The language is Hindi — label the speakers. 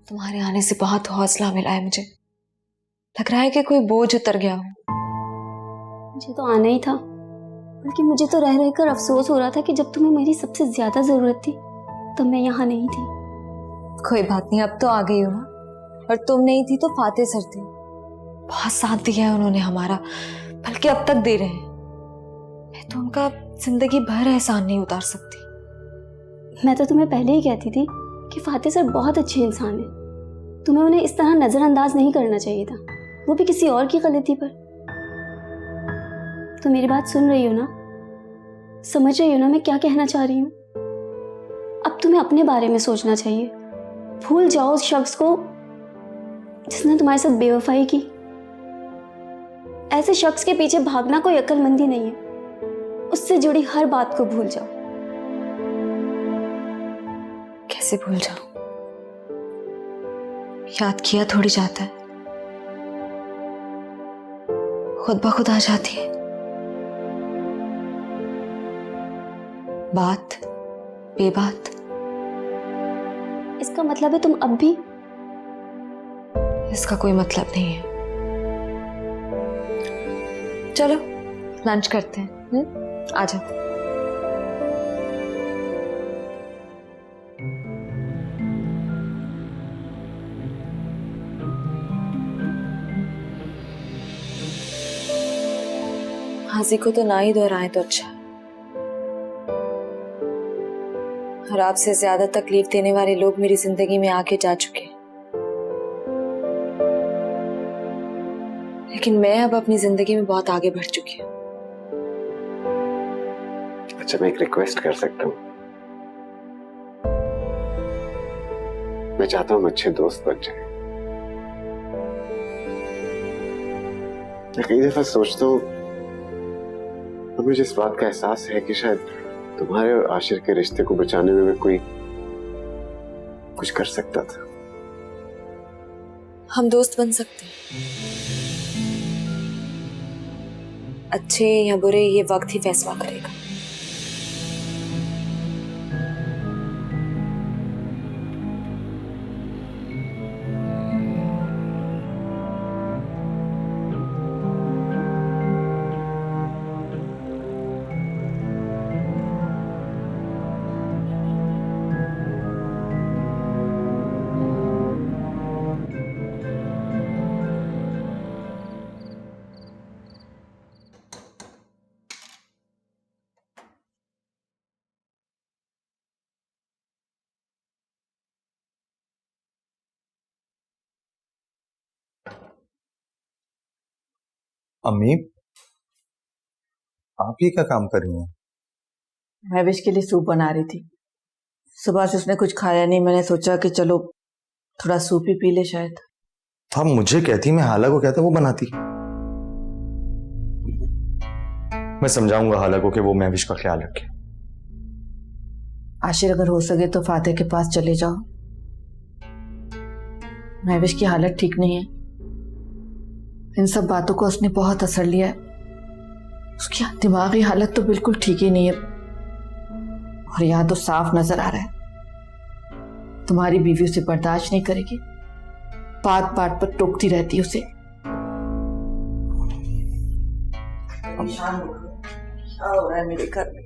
Speaker 1: तुम्हारे आने से बहुत हौसला मिला है मुझे। लग रहा है कि कोई बोझ उतर गया हो।
Speaker 2: मुझे तो आना ही था, बल्कि मुझे तो रह रहकर अफसोस हो रहा था कि जब तुम्हें मेरी सबसे ज्यादा जरूरत थी तब मैं यहाँ नहीं थी।
Speaker 1: कोई बात नहीं, अब तो आ गई हो ना। और तुम नहीं थी तो फाते सर थे, बहुत साथ दिया है उन्होंने हमारा, बल्कि अब तक दे रहे हैं। मैं तो उनका जिंदगी भर एहसान नहीं उतार सकती।
Speaker 2: मैं तो तुम्हें पहले ही कहती थी कि फाते सर बहुत अच्छे इंसान हैं। तुम्हें उन्हें इस तरह नजरअंदाज नहीं करना चाहिए था, वो भी किसी और की गलती पर। तो मेरी बात सुन रही हो ना, समझ रही हो ना मैं क्या कहना चाह रही हूँ? अब तुम्हें अपने बारे में सोचना चाहिए। भूल जाओ उस शख्स को जिसने तुम्हारे साथ बेवफाई की। ऐसे शख्स के पीछे भागना कोई अक्लमंदी नहीं है। उससे जुड़ी हर बात को भूल जाओ।
Speaker 1: कैसे भूल जाऊं? याद किया थोड़ी जाता है, खुद ब खुद आ जाती है। बात बेबात।
Speaker 2: इसका मतलब है तुम अब भी?
Speaker 1: इसका कोई मतलब नहीं है। चलो लंच करते हैं। आ जाओ। हाजी को तो ना ही दोहराएं तो अच्छा। और आपसे ज्यादा तकलीफ देने वाले लोग मेरी जिंदगी में आके जा चुके हैं, लेकिन मैं अब अपनी जिंदगी में बहुत आगे बढ़ चुकी हूँ।
Speaker 3: अच्छा, मैं एक रिक्वेस्ट कर सकता हूँ? मैं चाहता हूँ हम अच्छे दोस्त बन जाएं। मैं कई दफा सोचता हूँ और मुझे इस बात का एहसास है कि शायद तुम्हारे और आशिर के रिश्ते को बचाने में मैं कुछ कर सकता था।
Speaker 1: हम दोस्त बन सकते हैं। अच्छे या बुरे ये वक्त ही फैसला करेगा।
Speaker 4: अम्मी, आप ही क्या काम कर रही हैं?
Speaker 5: महविश के लिए सूप बना रही थी। सुबह से उसने कुछ खाया नहीं, मैंने सोचा कि चलो थोड़ा सूप ही पी ले शायद।
Speaker 4: तो आप मुझे कहती, मैं हाला को कहता वो बनाती। मैं समझाऊंगा हाला को कि वो महविश का ख्याल रखे।
Speaker 5: आशिर अगर हो सके तो फातिह के पास चले जाओ। महविश की हालत ठीक नहीं है। इन सब बातों को उसने बहुत असर लिया है। उसकी दिमागी हालत तो बिल्कुल ठीक ही नहीं है। और यहां तो साफ नजर आ रहा है तुम्हारी बीवी उसे बर्दाश्त नहीं करेगी। बात बात पर टोकती रहती उसे। क्या हो रहा है मेरे घर में?